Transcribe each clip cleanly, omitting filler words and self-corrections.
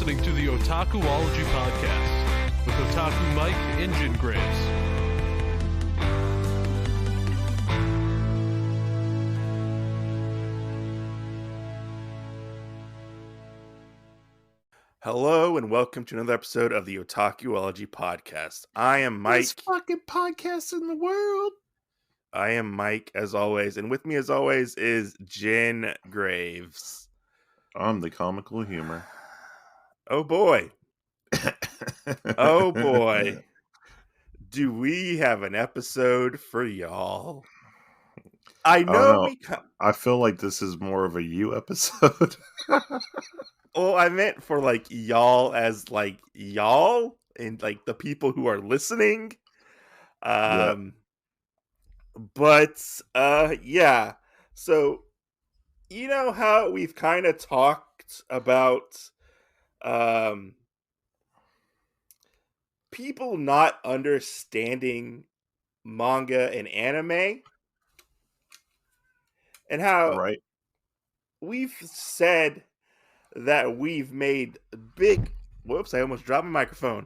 listening to the Otakuology podcast with Otaku Mike and Jin Graves. Hello and welcome to another episode of the Otakuology podcast. I am Mike. Best fucking podcast in the world. I am Mike, as always, and with me, as always, is Jin Graves. I'm the comical humor. Oh boy. Oh boy. Do we have an episode for y'all? I know I feel like this is more of a you episode. Well, I meant for like y'all as like y'all and like the people who are listening. Yeah. But yeah. So you know how we've kind of talked about people not understanding manga and anime, and how Right. we've said that we've made big I almost dropped my microphone.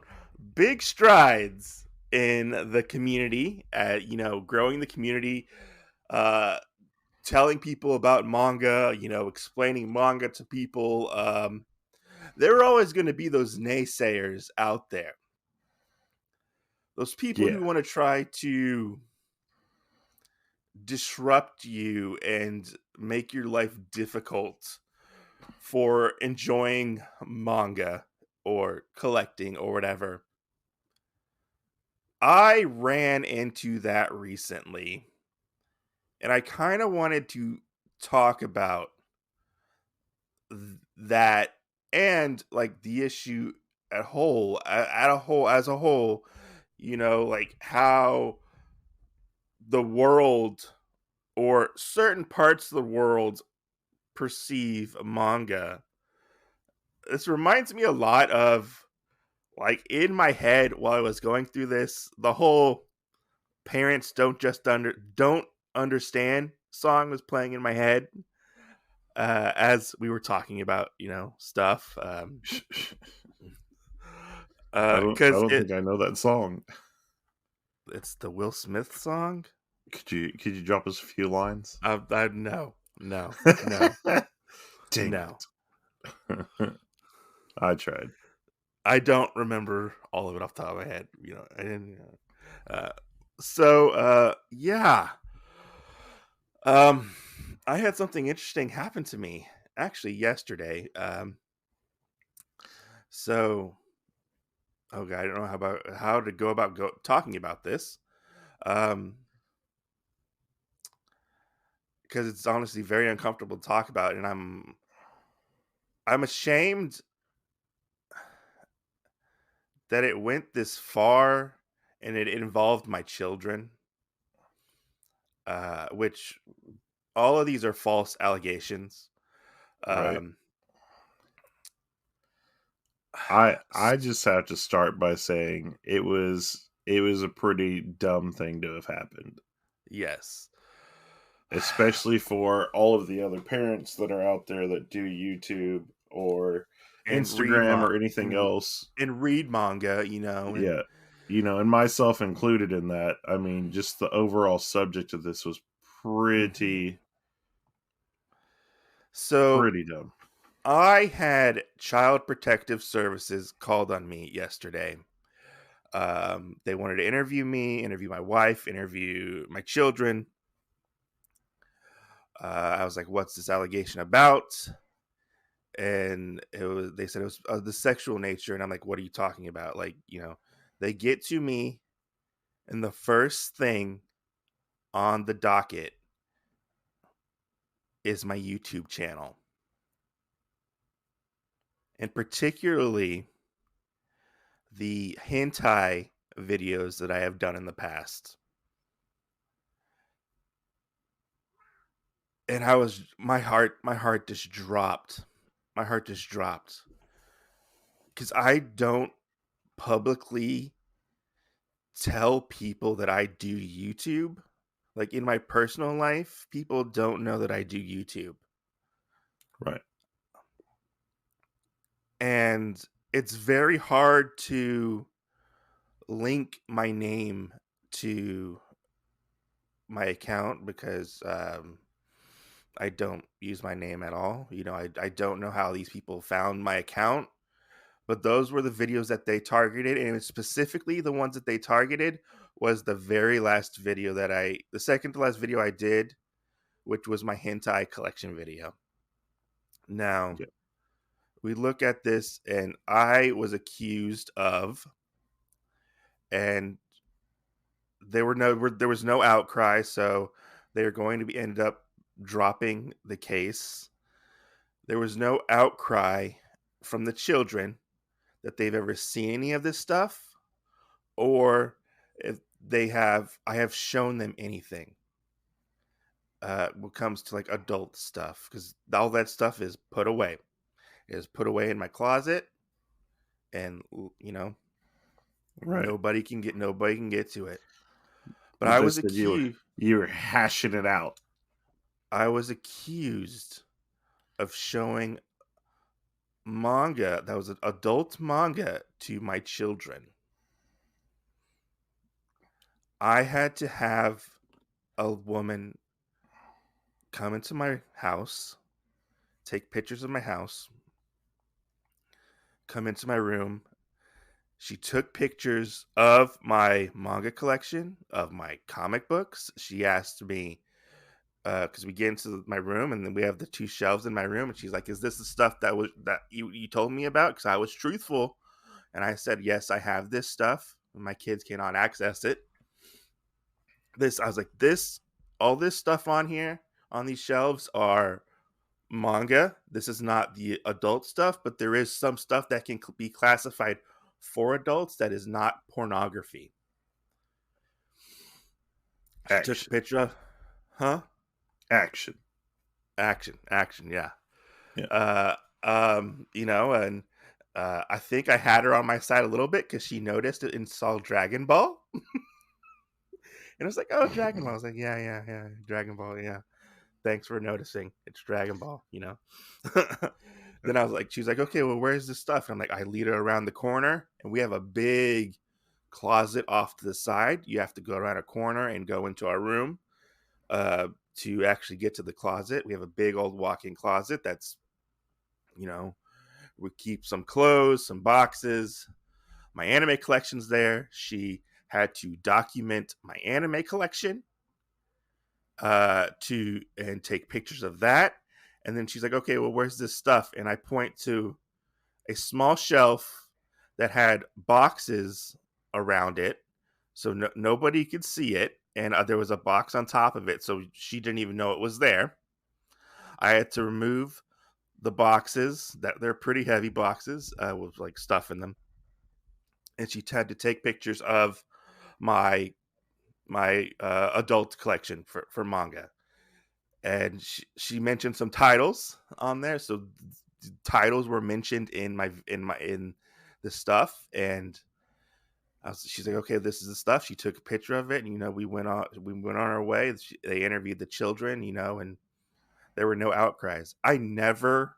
Big strides in the community at, growing the community, telling people about manga, explaining manga to people. There are always going to be those naysayers out there. Those people who want to try to disrupt you and make your life difficult for enjoying manga or collecting or whatever. I ran into that recently, and I kind of wanted to talk about that and like the issue as a whole, like how the world or certain parts of the world perceive manga. This reminds me a lot of, like, in my head while I was going through this, the whole parents don't understand song was playing in my head as we were talking about, stuff. I don't think I know that song. It's the Will Smith song. Could you drop us a few lines? No. Dang no. I tried. I don't remember all of it off the top of my head. I didn't. Yeah. I had something interesting happen to me actually yesterday. Okay, I don't know how to go about talking about this. Because it's honestly very uncomfortable to talk about, and I'm ashamed that it went this far and it involved my children, which all of these are false allegations. Right. I just have to start by saying it was a pretty dumb thing to have happened. Yes. Especially for all of the other parents that are out there that do YouTube or Instagram or anything else. And read manga, and myself included in that. I mean, just the overall subject of this was pretty dumb. I had Child Protective Services called on me yesterday. They wanted to interview me, interview my wife, interview my children. I was like, what's this allegation about? And they said it was the sexual nature. And I'm like, what are you talking about? Like, they get to me, and the first thing on the docket is my YouTube channel. And particularly the hentai videos that I have done in the past. And my heart just dropped. My heart just dropped. Because I don't publicly tell people that I do YouTube. Like, in my personal life, people don't know that I do YouTube. Right. And it's very hard to link my name to my account because I don't use my name at all. I don't know how these people found my account, but those were the videos that they targeted, and specifically the ones that they targeted was the very last video the second to last video I did, which was my hentai collection video. Now, Yeah. we look at this, and I was accused of, and there was no outcry, so they're going to be ended up dropping the case. There was no outcry from the children that they've ever seen any of this stuff, or if I have shown them anything when it comes to like adult stuff, because all that stuff is put away. It is put away in my closet, and Right. nobody can get to it. But You I was just said accused. you were hashing it out. I was accused of showing manga that was an adult manga to my children. I had to have a woman come into my house, take pictures of my house, come into my room. She took pictures of my manga collection, of my comic books. She asked me, because we get into my room, and then we have the two shelves in my room, and she's like, "Is this the stuff that you told me about?" Because I was truthful, and I said, "Yes, I have this stuff. My kids cannot access it." I was like, all this stuff on here on these shelves are manga. This is not the adult stuff, but there is some stuff that can be classified for adults that is not pornography. She took a Action. picture of, huh? Action. Action, yeah. Yeah. And I think I had her on my side a little bit because she noticed it and saw Dragon Ball. And I was like, "Oh, Dragon Ball." I was like, yeah, Dragon Ball, yeah. Thanks for noticing. It's Dragon Ball. Then I was like, she was like, "Okay, well, where's this stuff?" And I'm like, I lead her around the corner, and we have a big closet off to the side. You have to go around a corner and go into our room to actually get to the closet. We have a big old walk-in closet that's, we keep some clothes, some boxes. My anime collection's there. She had to document my anime collection to and take pictures of that. And then she's like, "Okay, well, where's this stuff?" And I point to a small shelf that had boxes around it, so nobody could see it. And there was a box on top of it, so she didn't even know it was there. I had to remove the boxes, that they're pretty heavy boxes with like stuff in them, and she had to take pictures of my adult collection for manga. And she mentioned some titles on there, so titles were mentioned in the stuff. And she's like, "Okay, this is the stuff." She took a picture of it, and we went on our way. They interviewed the children, and there were no outcries. I never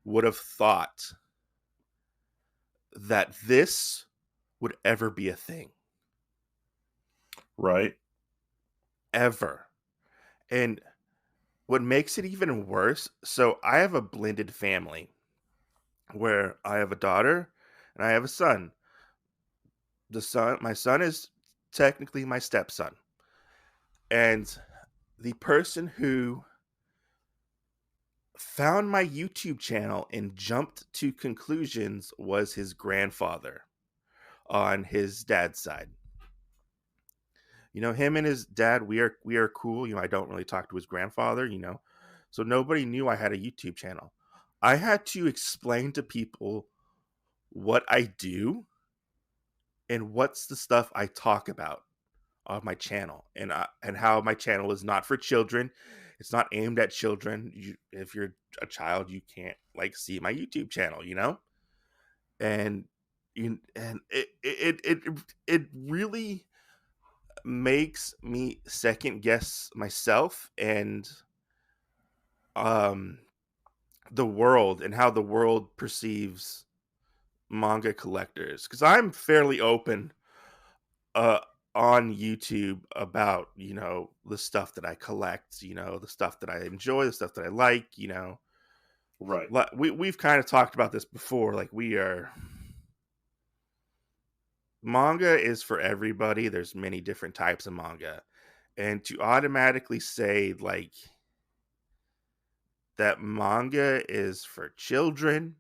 would have thought that this would ever be a thing, Right. ever. And what makes it even worse, so I have a blended family where I have a daughter and I have a son. My son is technically my stepson. And the person who found my YouTube channel and jumped to conclusions was his grandfather on his dad's side. Him and his dad, we are cool. I don't really talk to his grandfather, So nobody knew I had a YouTube channel. I had to explain to people what I do and what's the stuff I talk about on my channel, and how my channel is not for children. It's not aimed at children. If you're a child, you can't see my YouTube channel, and it really makes me second guess myself and um the world, and how the world perceives manga collectors, because I'm fairly open uh on YouTube about, the stuff that I collect, the stuff that I enjoy, the stuff that I like, Right. we've kind of talked about this before. Like, manga is for everybody. There's many different types of manga. And to automatically say like that manga is for children,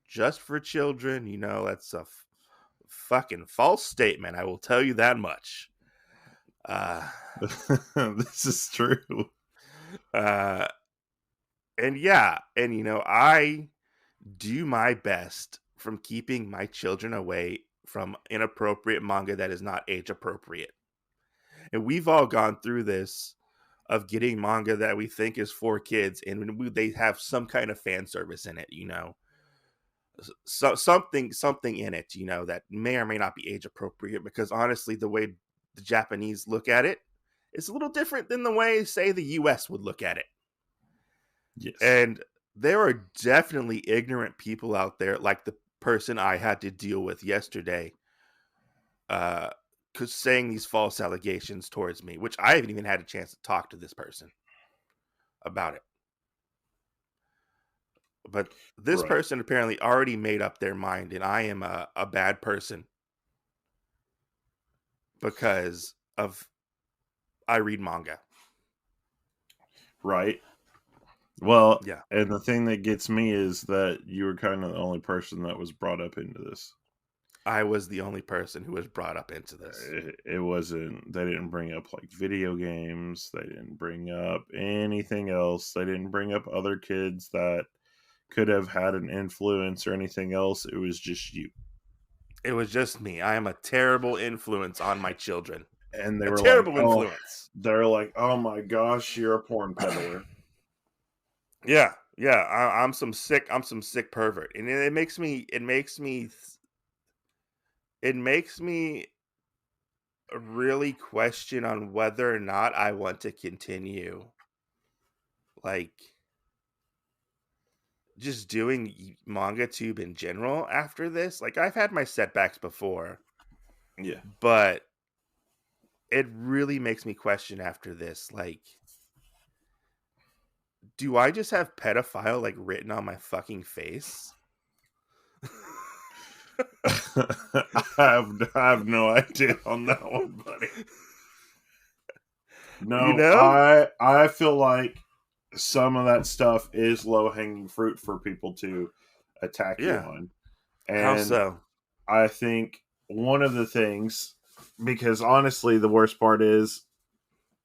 just for children, that's a fucking false statement. I will tell you that much. This is true. Uh, and yeah, and I do my best from keeping my children away from inappropriate manga that is not age appropriate. And we've all gone through this of getting manga that we think is for kids, and they have some kind of fan service in it, something in it, that may or may not be age appropriate. Because honestly, the way the Japanese look at it is a little different than the way, say, the US would look at it. Yes. And there are definitely ignorant people out there, like the person I had to deal with yesterday, saying these false allegations towards me, which I haven't even had a chance to talk to this person about it. But this person apparently already made up their mind, and I am a bad person because I read manga. Right. Well, yeah. And the thing that gets me is that you were kind of the only person that was brought up into this. I was the only person who was brought up into this. It wasn't, they didn't bring up like video games. They didn't bring up anything else. They didn't bring up other kids that could have had an influence or anything else. It was just you. It was just me. I am a terrible influence on my children. And they were terrible like, influence. They're like, oh my gosh, you're a porn peddler. Yeah. I'm some sick pervert. And it makes me really question on whether or not I want to continue like just doing manga tube in general after this. Like, I've had my setbacks before. Yeah. But it really makes me question after this, like, do I just have pedophile like written on my fucking face? I have no idea on that one, buddy. No, I feel like some of that stuff is low-hanging fruit for people to attack you on. And how so? I think one of the things, because honestly, the worst part is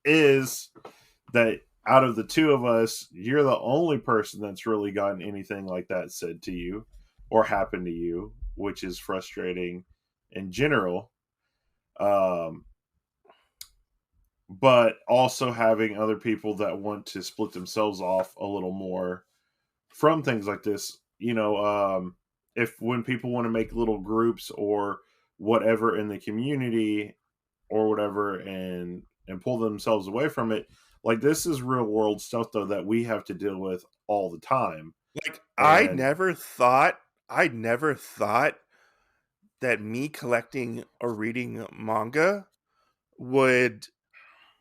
that out of the two of us, you're the only person that's really gotten anything like that said to you or happened to you, which is frustrating in general. But also having other people that want to split themselves off a little more from things like this, if when people want to make little groups or whatever in the community or whatever and pull themselves away from it, like, this is real world stuff though that we have to deal with all the time. Like, I never thought that me collecting or reading manga would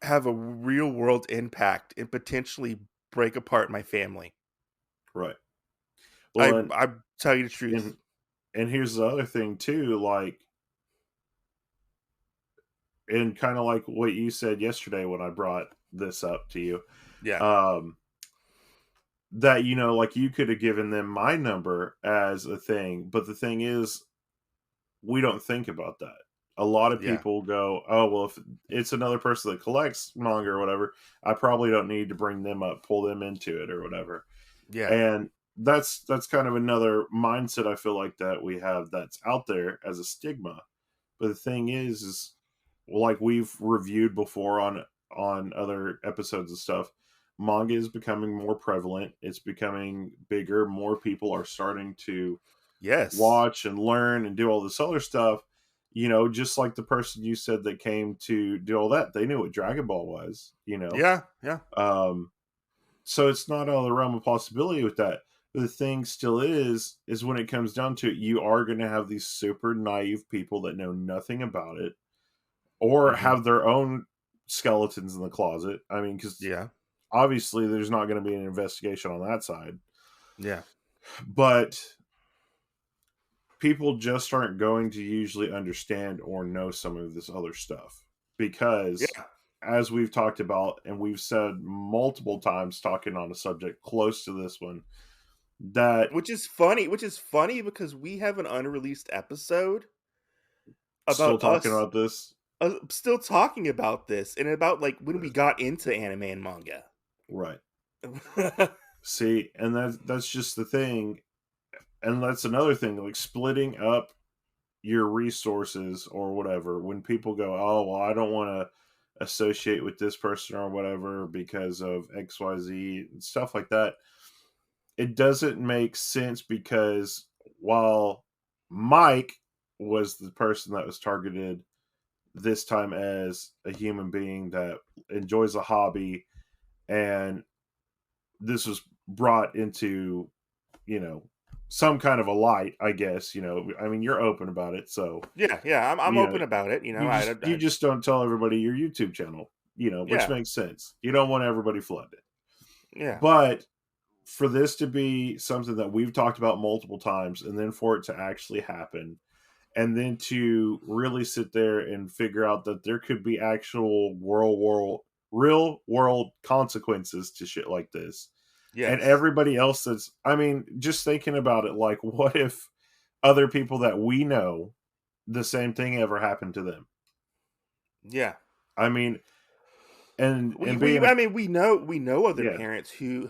have a real world impact and potentially break apart my family. Right. Well, I tell you the truth. And here's the other thing too, like, and kind of like what you said yesterday when I brought this up to you. Yeah. That, like, you could have given them my number as a thing, but the thing is, we don't think about that. A lot of people go, oh, well, if it's another person that collects manga or whatever, I probably don't need to bring them up, pull them into it or whatever. Yeah. And that's kind of another mindset I feel like that we have that's out there as a stigma. But the thing is like we've reviewed before on other episodes of stuff, manga is becoming more prevalent. It's becoming bigger. More people are starting to watch and learn and do all this other stuff. Just like the person you said that came to do all that, they knew what Dragon Ball was, Yeah. So it's not out of the realm of possibility with that. The thing still is when it comes down to it, you are going to have these super naive people that know nothing about it, or Mm-hmm. have their own skeletons in the closet. I mean, because Yeah. obviously there's not going to be an investigation on that side, Yeah. but people just aren't going to usually understand or know some of this other stuff because, Yeah. as we've talked about and we've said multiple times talking on a subject close to this one, that Which is funny because we have an unreleased episode still about talking us about this, still talking about this and about like when we got into anime and manga. right? See, and that's just the thing, and that's another thing, like splitting up your resources or whatever. When people go, oh well, I don't want to associate with this person or whatever because of XYZ and stuff like that, it doesn't make sense, because while Mike was the person that was targeted this time as a human being that enjoys a hobby, and this was brought into, you know, some kind of a light, I guess, I mean, you're open about it, so yeah, I'm you know open about it. you just don't tell everybody your YouTube channel, which Yeah, makes sense. You don't want everybody flooded. yeah, But for this to be something that we've talked about multiple times, and then for it to actually happen, and then to really sit there and figure out that there could be actual real world consequences to shit like this, and yes, everybody else that's, I mean, just thinking about it, like, what if other people that we know, the same thing ever happened to them? yeah. I mean, and We being I mean we know other yeah, parents who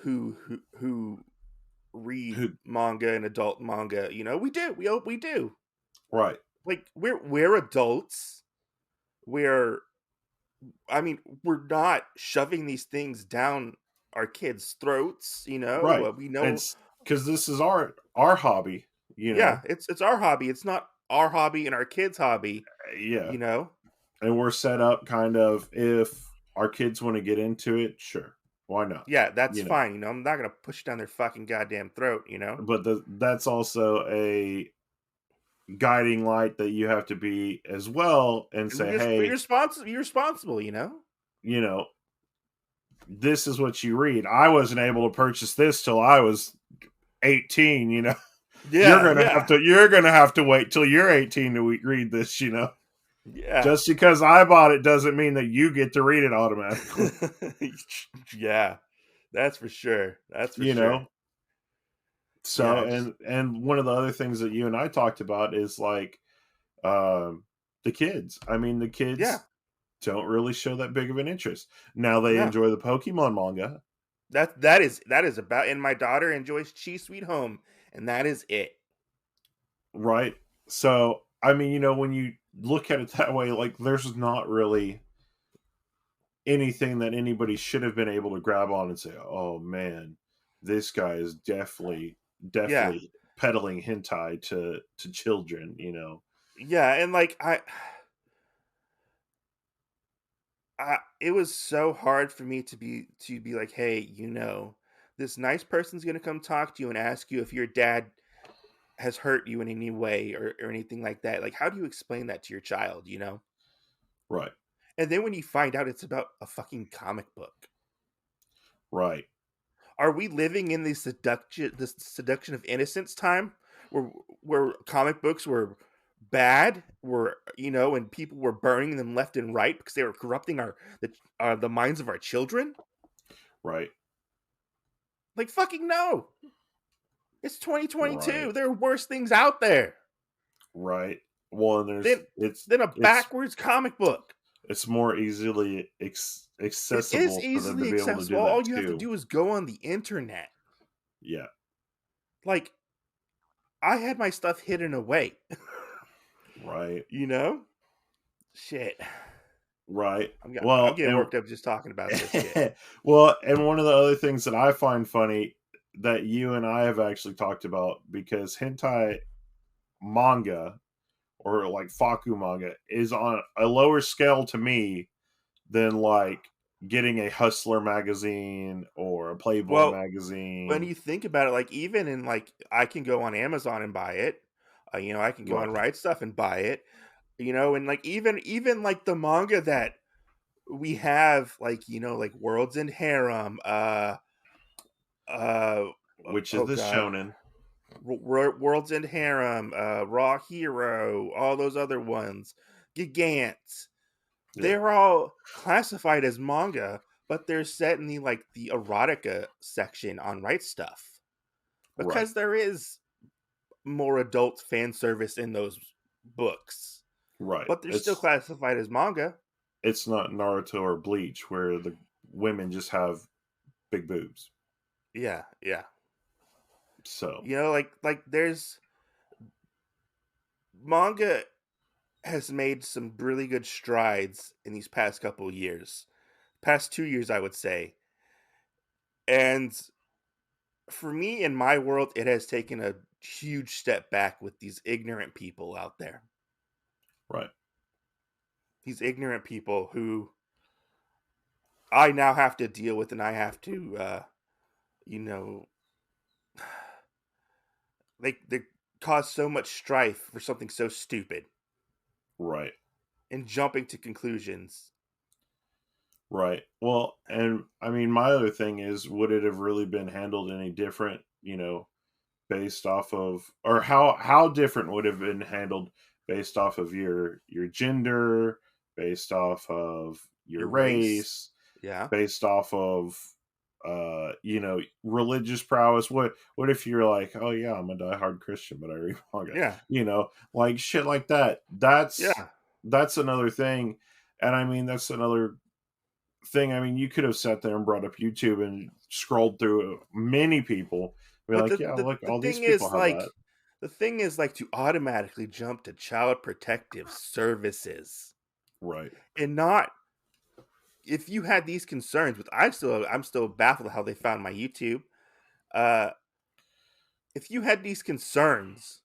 read who, manga and adult manga. We do. right, Like we're adults. We're I mean, we're not shoving these things down our kids' throats, right. We know, It's because this is our hobby, yeah, it's our hobby. It's not our hobby and our kids' hobby, yeah, you know? and we're set up kind of, if our kids want to get into it, sure, why not, Yeah, that's you know. fine. I'm not gonna push down their fucking goddamn throat. But that's also a guiding light that you have to be as well, and And say, you're hey, responsible. You're responsible. you know, this is what you read. I wasn't able to purchase this till I was 18. You're Yeah, gonna have yeah, to wait till you're 18 to read this. yeah, Just because I bought it doesn't mean that you get to read it automatically. yeah. That's for sure. That's for you sure. know. Yeah, So, I just and one of the other things that you and I talked about is like, um, the kids. I mean, the yeah, kids don't really show that big of an interest. Now they no. enjoy the Pokemon manga, That is about. And my daughter enjoys Chi Sweet Home, and that is it. right? So, I mean, when you look at it that way, like, there's not really anything that anybody should have been able to grab on and say, "Oh man, this guy is Yeah, definitely peddling hentai to children." yeah, and like it was so hard for me to be like, hey, this nice person's gonna come talk to you and ask you if your dad has hurt you in any way or anything like that. Like, how do you explain that to your child? Right, And then when you find out it's about a fucking comic book, right, are we living in the seduction of innocence time, where comic books were bad, and people were burning them left and right because they were corrupting the minds of our children? right, Like, fucking no. It's right, 2022. There are worse things out there right. Well, and than than a it's backwards comic book. it's more easily It is accessible for them to easily be able to accessible. do that All you have to too. do is go on the internet. Yeah, Like, I had my stuff hidden away. right, you know? Shit. right. I'm Well, getting and worked up just talking about this shit. well, and one of the other things that I find funny that you and I have actually talked about, because hentai manga, or like faku manga, is on a lower scale to me than like getting a Hustler magazine or a Playboy Well, when magazine. you think about it, like even in like I can go on Amazon and buy it. I can go Right. on Right Stuff and buy it. And like even like the manga that we have, like like Worlds and Harem, uh, Which is oh the god, shonen. Worlds and Harem, Raw Hero, all those other ones, Gigant. Yeah. They're all classified as manga, but they're set in the erotica section on Right Stuff Right. because there is more adult fan service in those books, Right. but they're still classified as manga. It's not Naruto or Bleach where the women just have big boobs. Yeah, yeah. So, Like there's manga has made some really good strides in these past couple of years. Past 2 years, I would say. And for me, in my world, it has taken a huge step back with these ignorant people out there. right. These ignorant people who I now have to deal with, and I have to, you know, they cause so much strife for something so stupid Right. and jumping to conclusions. Right. Well, and I mean, my other thing is, would it have really been handled any different, based off of, or how different would have been handled based off of your gender, based off of your Your race, race, yeah, based off of religious prowess. What if you're like, oh yeah, I'm a diehard Christian, but I read manga, yeah, like shit like that. That's another thing. And I mean, that's another thing. I mean, you could have sat there and brought up YouTube and scrolled through many people, be but like, the yeah, the, look, the all these thing people is have that. to automatically jump to child protective services Right. and not if you had these concerns with I'm still baffled how they found my YouTube. Uh if you had these concerns,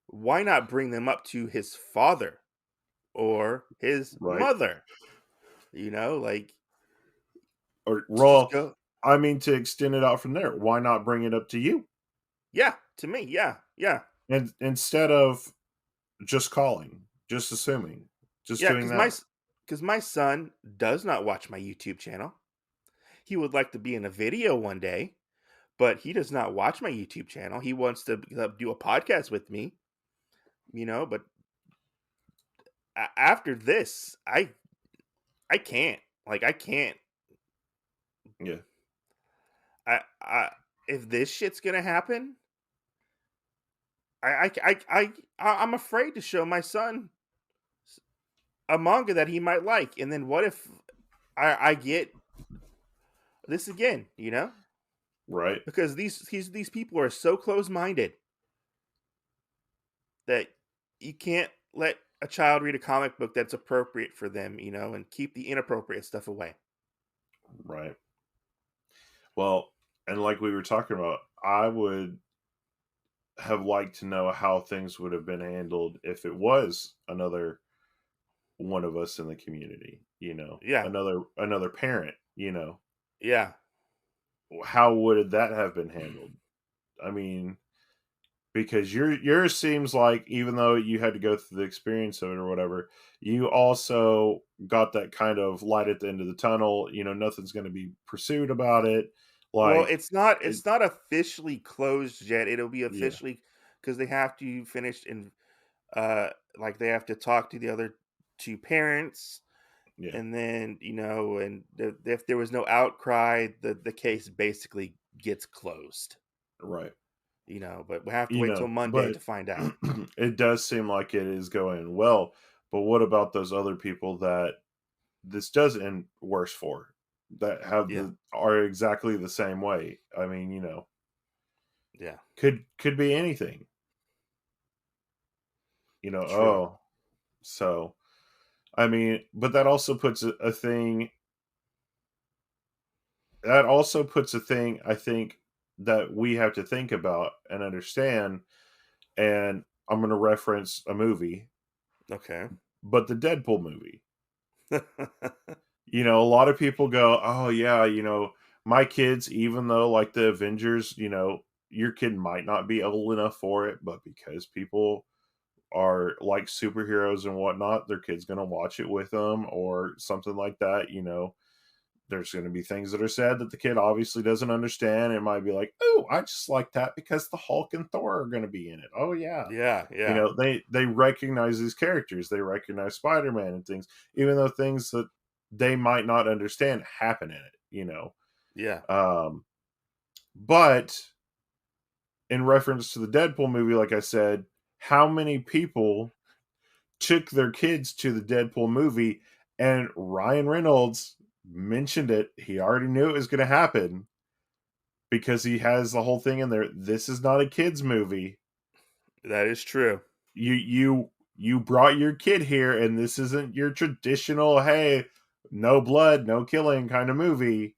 why not bring them up to his father or his Right. mother? Like Or just well, go. I mean, to extend it out from there, why not bring it up to you? Yeah, to me, yeah, yeah. And instead of just calling, just assuming, just Yeah, doing that. cuz my son does not watch my YouTube channel. He would like to be in a video one day, but he does not watch my YouTube channel. He wants to do a podcast with me, but after this, I can't. Like I can't. Yeah. I if this shit's going to happen, I'm afraid to show my son a manga that he might like. And then what if I get this again, Right. Because these people are so close-minded that you can't let a child read a comic book that's appropriate for them, and keep the inappropriate stuff away. Right. Well, and like we were talking about, I would have liked to know how things would have been handled if it was another one of us in the community, Yeah. another parent, Yeah. how would that have been handled? I mean, because yours seems like, even though you had to go through the experience of it or whatever, you also got that kind of light at the end of the tunnel. Nothing's going to be pursued about it. Well, Like, it's not it, it's not officially closed yet. It'll be yeah, officially because they have to finish in like they have to talk to the other two parents, yeah, and then and if there was no outcry, the case basically gets closed. right. But we have to wait till Monday But to find out. it does seem like it is going well. But what about those other people that this does end worse for, that Yeah, are exactly the same way? I mean, yeah, could be anything. true. Oh, so I mean, but that also puts a thing. That also puts a thing, I think, that we have to think about and understand. And I'm going to reference a movie, Okay. but the Deadpool movie. You know, a lot of people go, oh, yeah, you know, my kids, even though like the Avengers, you know, your kid might not be old enough for it, but because people are like superheroes and whatnot, their kid's going to watch it with them or something like that. You know, there's going to be things that are said that the kid obviously doesn't understand. It might be like, oh, I just like that because the Hulk and Thor are going to be in it. Oh, yeah. Yeah, You yeah. know, they recognize these characters. They recognize Spider-Man and things, even though things that they might not understand happen in it, you know. Yeah. But in reference to the Deadpool movie, like I said, how many people took their kids to the Deadpool movie, and Ryan Reynolds mentioned it. He already knew it was going to happen because he has the whole thing in there. This is not a kids movie. That is true. You brought your kid here, and this isn't your traditional, hey, no blood, no killing kind of movie.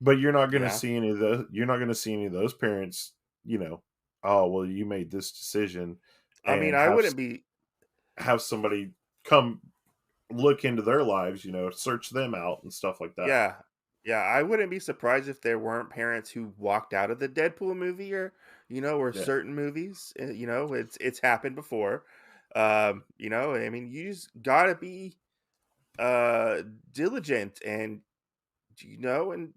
But you're not going to Yeah. see any of those. You're not going to see any of those parents. You know, oh well, you made this decision, I mean, and I wouldn't be. have somebody come look into their lives. You know, search them out and stuff like that. Yeah, yeah. I wouldn't be surprised if there weren't parents who walked out of the Deadpool movie, or Yeah, certain movies. It's happened before. I mean, you just gotta be uh diligent and and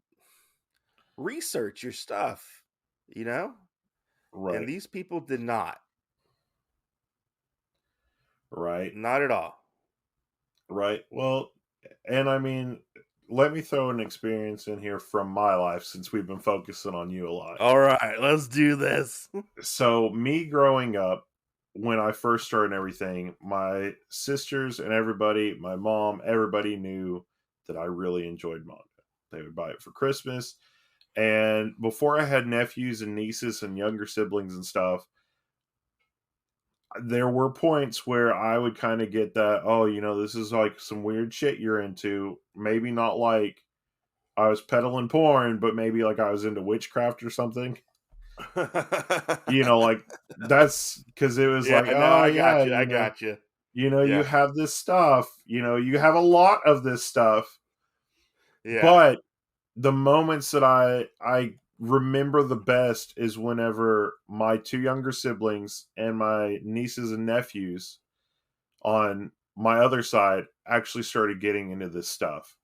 research your stuff. You know, and right, these people did not, right, not at all. right. Well, and I mean, let me throw an experience in here from my life since we've been focusing on you a lot. All right, let's do this. So me growing up, when I first started everything, my sisters and everybody, my mom, everybody knew that I really enjoyed manga. They would buy it for Christmas. And before I had nephews and nieces and younger siblings and stuff, there were points where I would kind of get that, oh, you know, this is like some weird shit you're into. Maybe not like I was peddling porn, but maybe like I was into witchcraft or something. You know, like that's because it was Yeah, like, no, oh I yeah, got you. I got you. you Yeah, have this stuff, you know, you have a lot of this stuff. yeah. But the moments that I remember the best is whenever my two younger siblings and my nieces and nephews on my other side actually started getting into this stuff.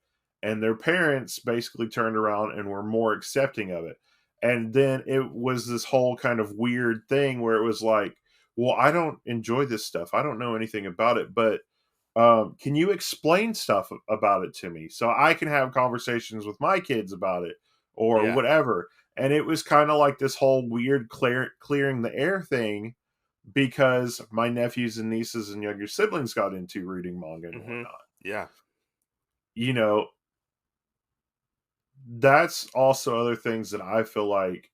And their parents basically turned around and were more accepting of it. And then it was this whole kind of weird thing where it was like, well, I don't enjoy this stuff. I don't know anything about it, but can you explain stuff about it to me so I can have conversations with my kids about it or Yeah. whatever? And it was kind of like this whole weird clearing the air thing because my nephews and nieces and younger siblings got into reading manga and Hmm. whatnot. Yeah. You know, that's also other things that I feel like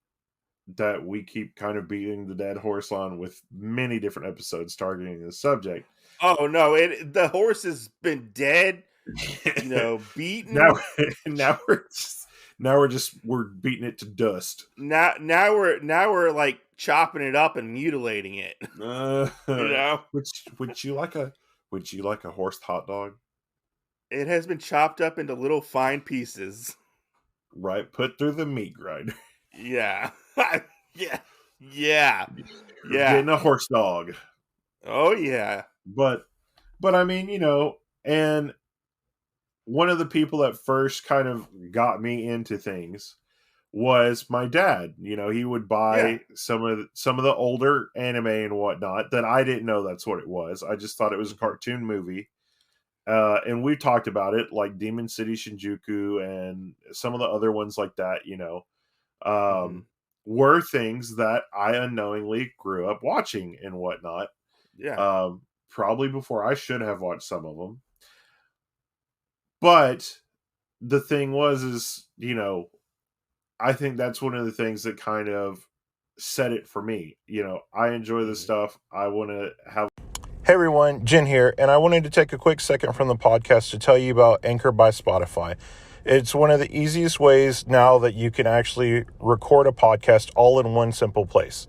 that we keep kind of beating the dead horse on with many different episodes targeting this subject. Oh no, the horse has been dead, now, beaten. now we're beating it to dust. Now we're like chopping it up and mutilating it. Uh, You know, would you like a horse hot dog? it has been chopped up into little fine pieces. Right, put through the meat grinder. Yeah, yeah, yeah, We're yeah. getting a horse dog. Oh yeah, But I mean, you know, and one of the people that first kind of got me into things was my dad. You know, he would yeah. buy some of the older anime and whatnot that I didn't know that's what it was. I just thought it was a Mhm. cartoon movie. And we talked about it, like Demon City Shinjuku and some of the other ones like that, you know, Mhm. were things that I unknowingly grew up watching and whatnot. Yeah. Probably before I should have watched some of them. But the thing is, you know, I think that's one of the things that kind of set it for me. You know, I enjoy this Mhm. stuff. I want to have. Hey everyone, Jen here, and I wanted to take a quick second from the podcast to tell you about Anchor by Spotify. It's one of the easiest ways now that you can actually record a podcast all in one simple place.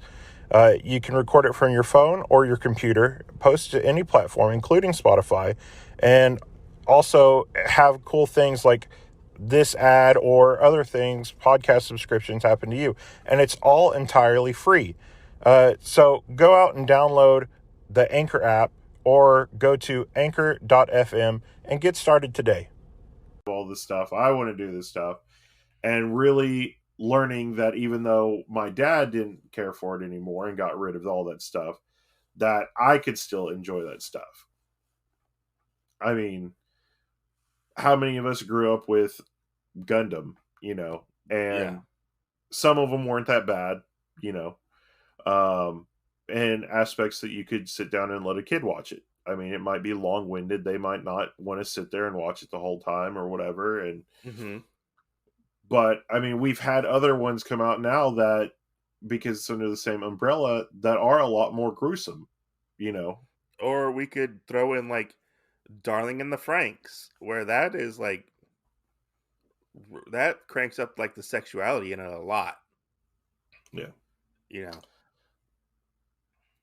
You can record it from your phone or your computer, post it to any platform, including Spotify, and also have cool things like this ad or other things, podcast subscriptions happen to you. And it's all entirely free. So go out and download the Anchor app or go to anchor.fm and get started today. All this stuff. I want to do this stuff. And really learning that even though my dad didn't care for it anymore and got rid of all that stuff, that I could still enjoy that stuff. I mean, how many of us grew up with Gundam, and some of them weren't that bad, and aspects that you could sit down and let a kid watch it. I mean, it might be long-winded. They might not want to sit there and watch it the whole time or whatever. And but I mean, we've had other ones come out now that, because it's under the same umbrella, that are a lot more gruesome, Or we could throw in like Darling in the Franxx, where that is like, that cranks up like the sexuality in it a lot. Yeah.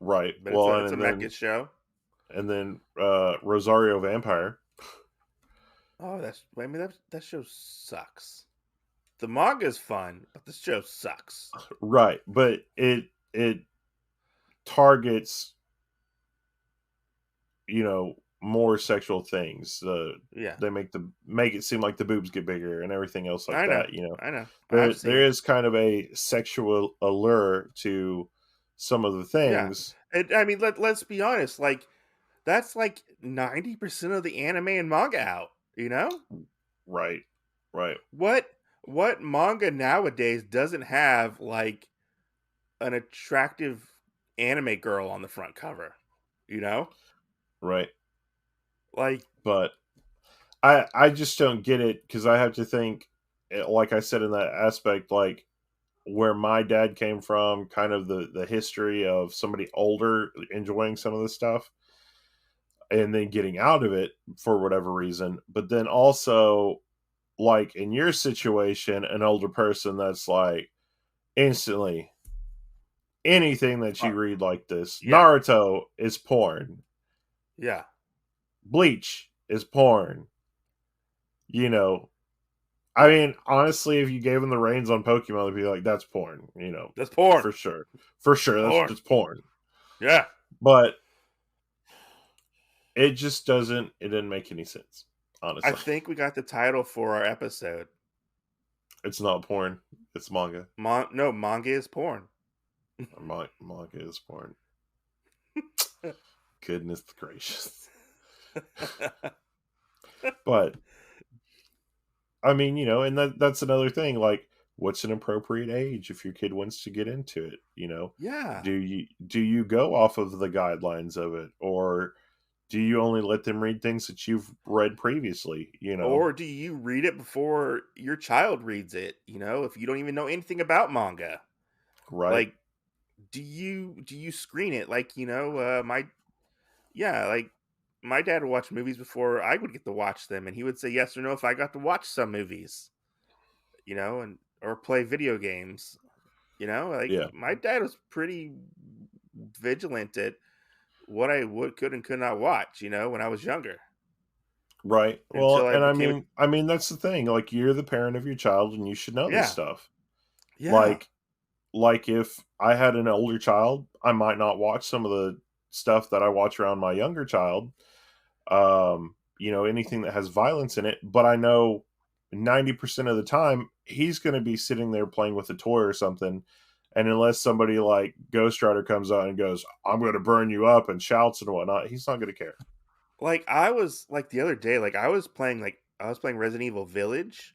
Right. But it's a mecha show. And then Rosario Vampire. Oh, that show sucks. The manga is fun, but the show sucks. Right, but it targets, more sexual things. They make it seem like the boobs get bigger and everything else like that. I know. There is kind of a sexual allure to some of the things. Yeah. And I mean, let's be honest. Like, that's like 90% of the anime and manga out. Right. What manga nowadays doesn't have like an attractive anime girl on the front cover? Right. Like, but I just don't get it, because I have to think, like I said in that aspect, like where my dad came from, kind of the history of somebody older enjoying some of this stuff and then getting out of it for whatever reason. But then also, like in your situation, an older person that's like instantly anything that you read like this. Naruto is porn. Yeah. Bleach is porn. I mean, honestly, if you gave them the reins on Pokemon, they'd be like, that's porn. That's porn. For sure. That's porn. Yeah. But it just didn't make any sense, honestly. I think we got the title for our episode. It's not porn. It's manga. No, manga is porn. Manga is porn. Goodness gracious. But I mean, and that's another thing. Like, what's an appropriate age if your kid wants to get into it? Yeah. Do you go off of the guidelines of it, or do you only let them read things that you've read previously? Or do you read it before your child reads it? If you don't even know anything about manga, right? Like, do you screen it? Like, my dad would watch movies before I would get to watch them, and he would say yes or no if I got to watch some movies, and or play video games, My dad was pretty vigilant at what I could and could not watch, when I was younger. Right. Well, and I mean that's the thing. Like, you're the parent of your child, and you should know this stuff. Yeah. Like if I had an older child, I might not watch some of the stuff that I watch around my younger child. Anything that has violence in it, but I know 90% of the time he's going to be sitting there playing with a toy or something, and unless somebody like Ghost Rider comes out and goes, I'm going to burn you up, and shouts and whatnot, he's not going to care. Like, I was like the other day, like I was playing Resident Evil Village.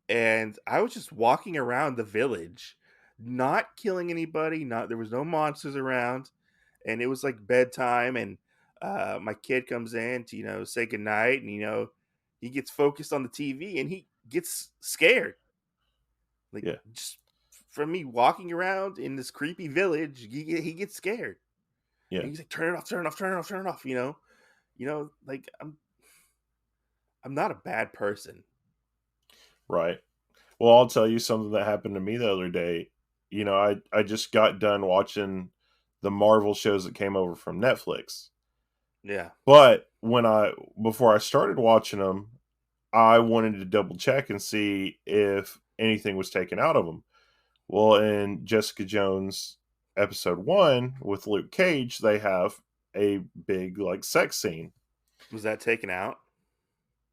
And I was just walking around the village, not killing anybody, there was no monsters around, and it was like bedtime, and my kid comes in to, say goodnight, and he gets focused on the TV and he gets scared. Like, just from me walking around in this creepy village, he gets scared. Yeah. And he's like, turn it off, turn it off, turn it off, turn it off, like I'm not a bad person. Right. Well, I'll tell you something that happened to me the other day. I just got done watching the Marvel shows that came over from Netflix. Yeah. But before I started watching them, I wanted to double check and see if anything was taken out of them. Well, in Jessica Jones episode 1 with Luke Cage, they have a big like sex scene. Was that taken out?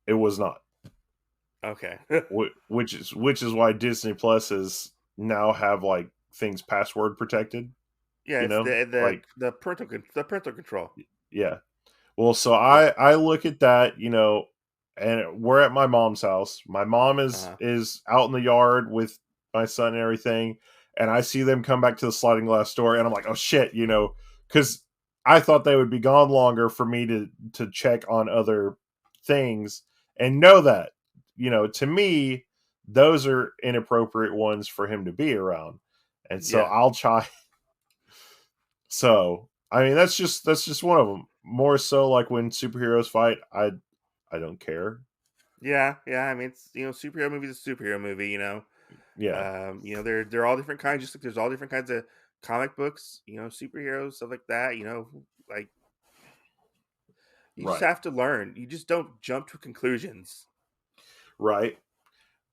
It was not. Okay. Which is why Disney Plus is now have like things password protected, Yeah, you it's know? the Like the parental control. yeah. Well, so Yeah. I look at that, and we're at my mom's house. My mom Uh-huh. is out in the yard with my son and everything, and I see them come back to the sliding glass door, and I'm like, oh shit, because I thought they would be gone longer for me to check on other things and know that, to me, those are inappropriate ones for him to be around, and so Yeah. I'll try. So I mean, that's just one of them. More so, like when superheroes fight, I don't care. Yeah. Yeah. I mean, it's superhero movie is a superhero movie. Yeah, They're all different kinds. Just like there's all different kinds of comic books. Superheroes, stuff like that. Like you just right, have to learn. You just don't jump to conclusions. right.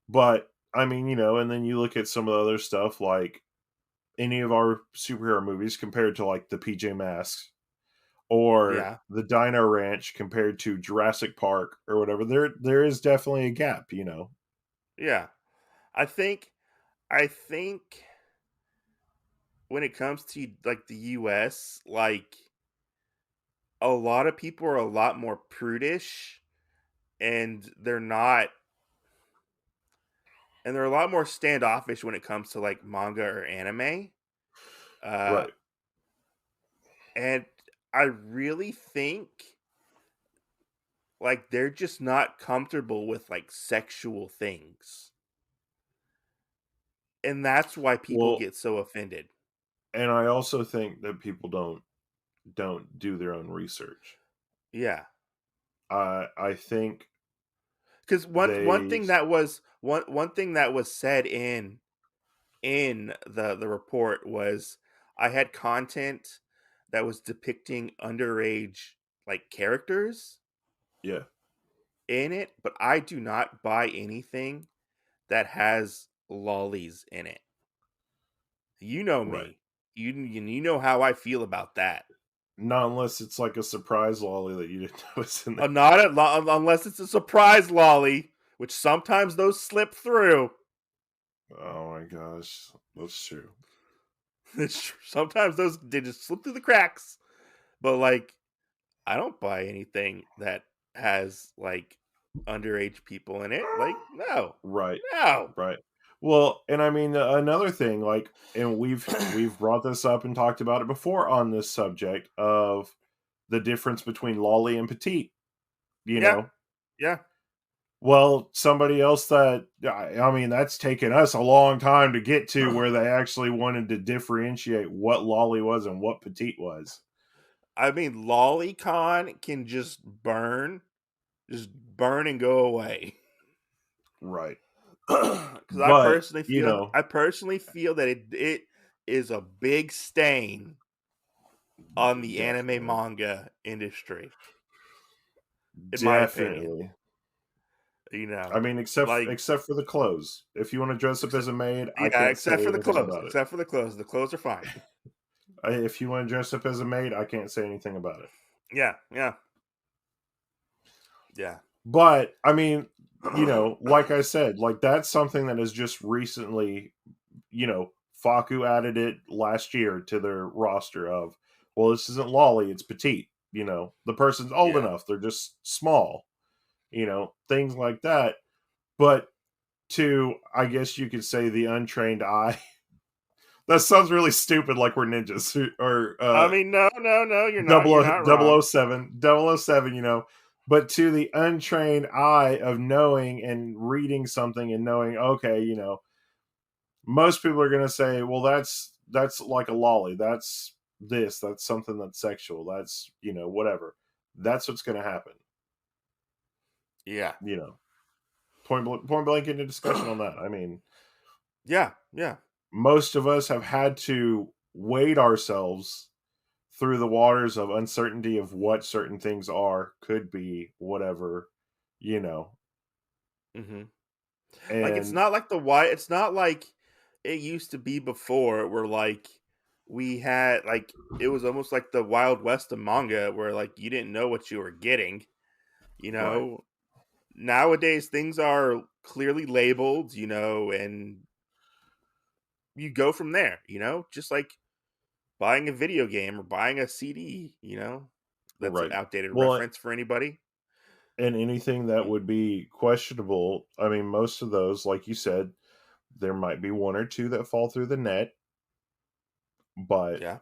But I mean, and then you look at some of the other stuff, like any of our superhero movies compared to like the PJ Masks or Yeah. the Dino Ranch compared to Jurassic Park or whatever. There is definitely a gap. Yeah. I think when it comes to like the US, like a lot of people are a lot more prudish and they're a lot more standoffish when it comes to like manga or anime. Uh Right. and I really think like they're just not comfortable with like sexual things. And that's why people Well, get so offended. and I also think that people don't do their own research. Yeah. I think Cuz one they thing that was one thing that was said in the report was I had content that was depicting underage like characters yeah, in it, but I do not buy anything that has lollies in it. You know right. me. You know how I feel about that. Not unless it's like a surprise lolly that you didn't know was in there. Not unless it's a surprise lolly, which sometimes those slip through. Oh my gosh, that's true. Sometimes those they just slip through the cracks. But like I don't buy anything that has like underage people in it. Like, no, Right, no. right. Well, and I mean another thing, like, and we've brought this up and talked about it before on this subject of the difference between lolly and petite. You Yeah, know, yeah. well, somebody else that I mean, that's taken us a long time to get to where they actually wanted to differentiate what lolly was and what petite was. I mean, lolicon can just burn and go away. Right. Because But, I personally feel that it is a big stain on the anime definitely. manga industry, in my opinion. Definitely. You know, I mean, like except for the clothes. If you want to dress up except, as a maid, I yeah, can't say anything about it. except for the clothes. The clothes are fine. If you want to dress up as a maid, I can't say anything about it. Yeah, yeah, yeah. But I mean, like I said, like that's something that is just recently, Faku added it last year to their roster of, well, this isn't lolly, it's petite. The person's old Yeah. enough, they're just small, things like that. But to, I guess you could say, the untrained eye, that sounds really stupid, like we're ninjas or I mean, no, you're not. double You're o, not double wrong. o seven, 007, but to the untrained eye of knowing and reading something and knowing, okay, most people are going to say, well, that's like a lolly, that's that's something that's sexual, that's whatever, that's what's going to happen. Yeah. you know point blank into discussion on that. I mean, Yeah, yeah. most of us have had to wade ourselves through the waters of uncertainty of what certain things are, could be, whatever, you know. Mm-hmm. Like And it's not like it used to be before where like we had like it was almost like the Wild West of manga where like you didn't know what you were getting, you right, know. Nowadays things are clearly labeled, you know, and you go from there, you know, just like buying a video game or buying a CD, you know. That's an right. outdated Well, reference for anybody. and anything that would be questionable, I mean, most of those, like you said, there might be one or two that fall through the net, but Yeah.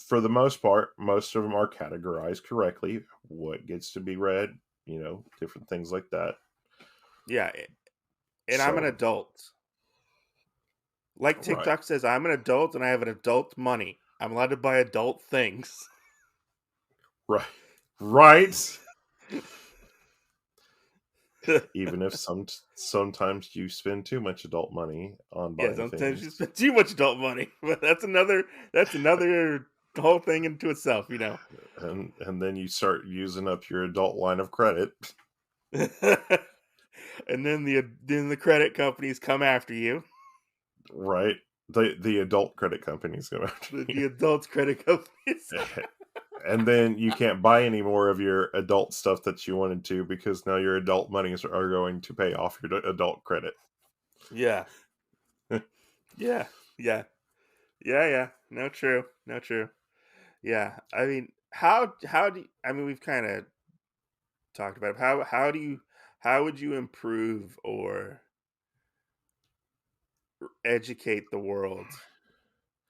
for the most part, most of them are categorized correctly. What gets to be read, different things like that. Yeah, and I'm an So, adult. Like right, TikTok says, I'm an adult and I have an adult money. I'm allowed to buy adult things. right, right. Even if sometimes you spend too much adult money on Yeah, buying sometimes things, you spend too much adult money, but that's another whole thing into itself, you know. and then you start using up your adult line of credit, And then the credit companies come after you. right? The adult credit companies go after The you. adults credit companies. And then you can't buy any more of your adult stuff that you wanted to because now your adult monies are going to pay off your adult credit. Yeah. Yeah. Yeah. Yeah, yeah. No true. No true. Yeah. I mean, how do I mean we've kind of talked about it. How would you improve or educate the world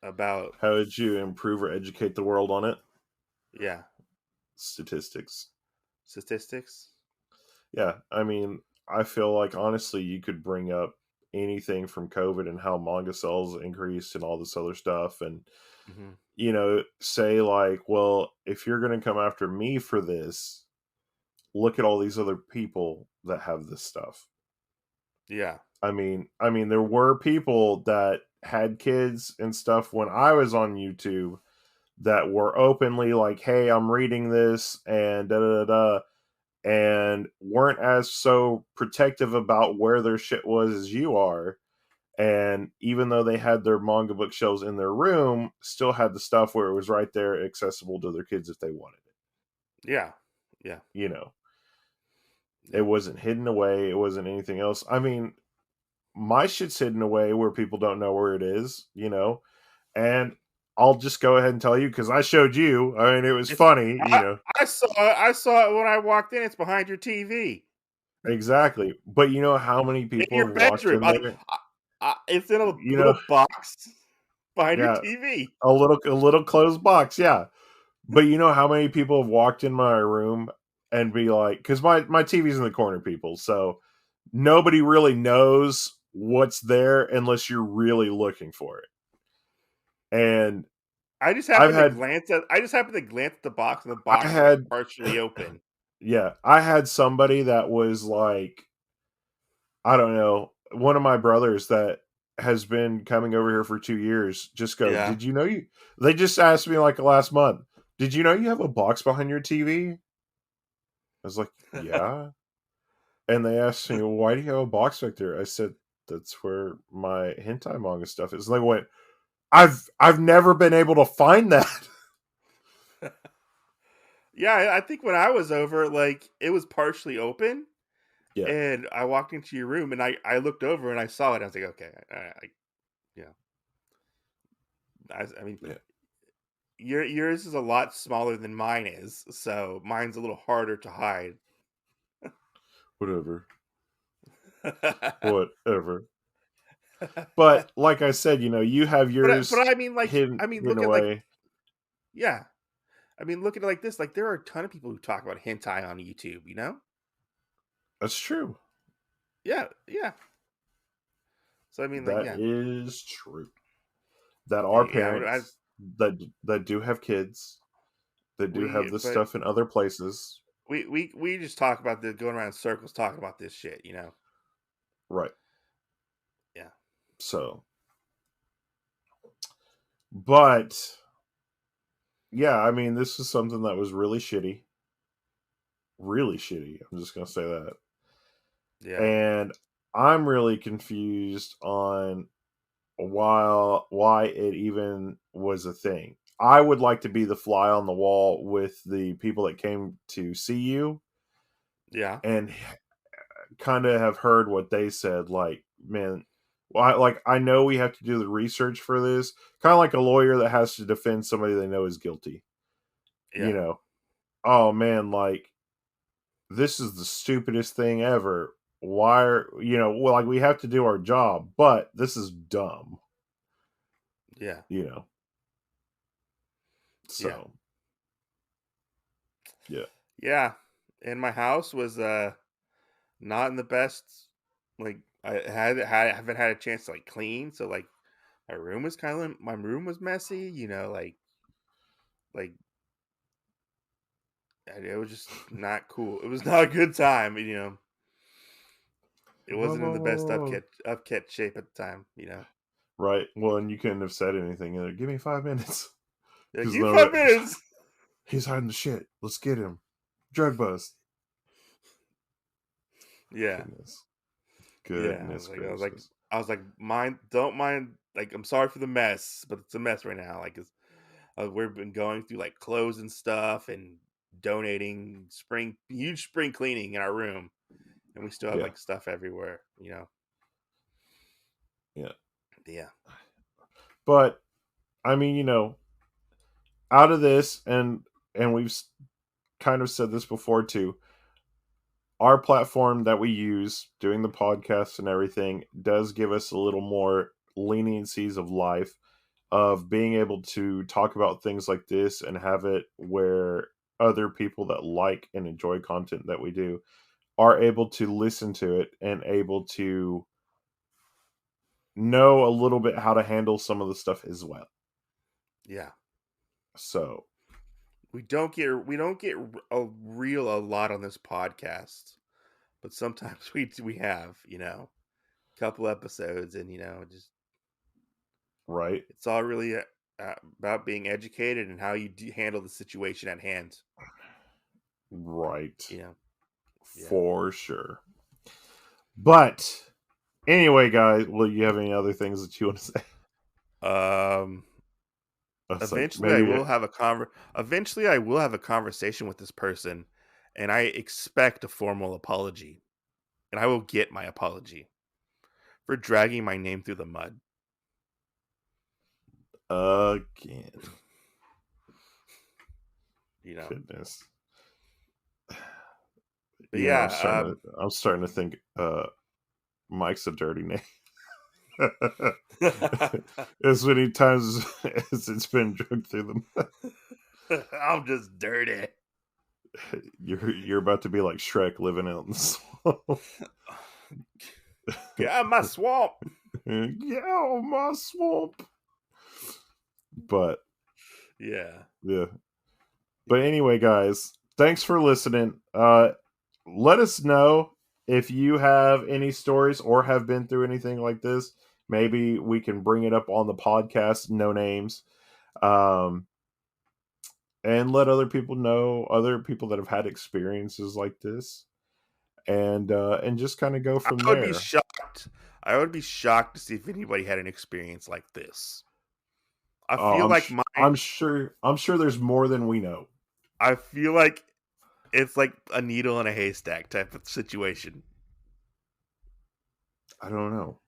about How would you improve or educate the world on it? yeah, Statistics. statistics? Yeah, I mean, I feel like honestly, you could bring up anything from COVID and how manga sales increased and all this other stuff, and Hmm. say like, well, if you're going to come after me for this, look at all these other people that have this stuff. Yeah. I mean, there were people that had kids and stuff when I was on YouTube that were openly like, "Hey, I'm reading this," and da da da da, and weren't as so protective about where their shit was as you are. And even though they had their manga bookshelves in their room, still had the stuff where it was right there, accessible to their kids if they wanted it. Yeah. Yeah. You know, it Yeah. wasn't hidden away. It wasn't anything else. I mean, my shit's hidden away where people don't know where it is. And I'll just go ahead and tell you because I showed you. I mean, it was It's funny. I saw it when I walked in. It's behind your TV Exactly. But you know how many in people your have walked bedroom. in there? It's in a You know, little box behind your yeah, TV. a little closed box, yeah. But you know how many people have walked in my room and be like, because my TV's in the corner, people, so nobody really knows what's there unless you're really looking for it. And I've had, I just happened to glance at the box, and the I box is like had, partially open. yeah, I had somebody that was like, I don't know, one of my brothers that has been coming over here for 2 years just go, Yeah. did you know you, they just asked me like last month, did you know you have a box behind your TV? I was like, yeah. And they asked me, well, why do you have a box back there? I said, that's where my hentai manga stuff is. And they went, I've never been able to find that. Yeah, I think when I was over, like it was partially open, Yeah. and I walked into your room, and I looked over and I saw it. I was like, okay, yeah. I mean, Yeah. yours is a lot smaller than mine is, so mine's a little harder to hide. Whatever. Whatever. But like I said, you have But yours I mean, like, hidden look at like, away. yeah. I mean, look at it like this. Like, there are a ton of people who talk about hentai on YouTube. You know? That's true. Yeah, yeah. So I mean, like, That yeah, is true. That are yeah. parents that do have kids that do have this But stuff in other places. we just talk about this, going around in circles, talking about this shit. You know? Right. Yeah. So, but yeah, I mean, this is something that was really shitty. Really shitty. I'm just gonna say that. Yeah. And I'm really confused on why it even was a thing. I would like to be the fly on the wall with the people that came to see you Yeah. and kind of have heard what they said. Like, man, well, I know we have to do the research for this, kind of like a lawyer that has to defend somebody they know is guilty. You Yeah. know, oh man, like this is the stupidest thing ever. Why are well, like we have to do our job, but this is dumb. Yeah. You know, Yeah. so yeah, Yeah. And my house was not in the best. Like I haven't had a chance to like clean, so like my room was messy. Like and it was just not cool. It was not a good time. It Whoa, wasn't in whoa, the whoa, best whoa, whoa. upkept shape at the time. Right. Well, and you couldn't have said anything either. Give me 5 minutes. Like, Because you no, 5 minutes. he's hiding the shit. Let's get him. Drug bust. Yeah. Goodness. Yeah. Goodness I gracious. was like, don't mind. Like, I'm sorry for the mess, but it's a mess right now. Like, we've been going through like clothes and stuff and donating huge spring cleaning in our room, and we still have Yeah. like stuff everywhere. Yeah. Yeah. But I mean, out of this, and we've kind of said this before too. Our platform that we use doing the podcast and everything does give us a little more leniencies of life, of being able to talk about things like this and have it where other people that like and enjoy content that we do are able to listen to it and able to know a little bit how to handle some of the stuff as well. Yeah. So, We don't get a lot on this podcast, but sometimes we have couple episodes, and just right, it's all really about being educated and how you handle the situation at hand. right, You know, yeah. for sure. But anyway, guys, will you have any other things that you want to say? Um. It's like Eventually, I maybe, will have a Eventually, I will have a conversation with this person, and I expect a formal apology, and I will get my apology for dragging my name through the mud. again. You know. Goodness. But I'm yeah. starting to think Mike's a dirty name. As many times as it's been dragged through them. I'm just dirty. You're about to be like Shrek living out in the swamp. Get out of my swamp. Yeah, my swamp. But Yeah. yeah. But anyway, guys, thanks for listening. Let us know if you have any stories or have been through anything like this. Maybe we can bring it up on the podcast, no names. And let other people know, other people that have had experiences like this, and just kind of go from I would be there. shocked. I would be shocked to see if anybody had an experience like this. I feel I'm like sh- mine. I'm sure there's more than we know. I feel like it's like a needle in a haystack type of situation. I don't know,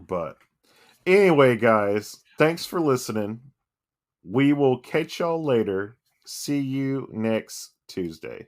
but anyway, guys, thanks for listening. We will catch y'all later. See you next Tuesday.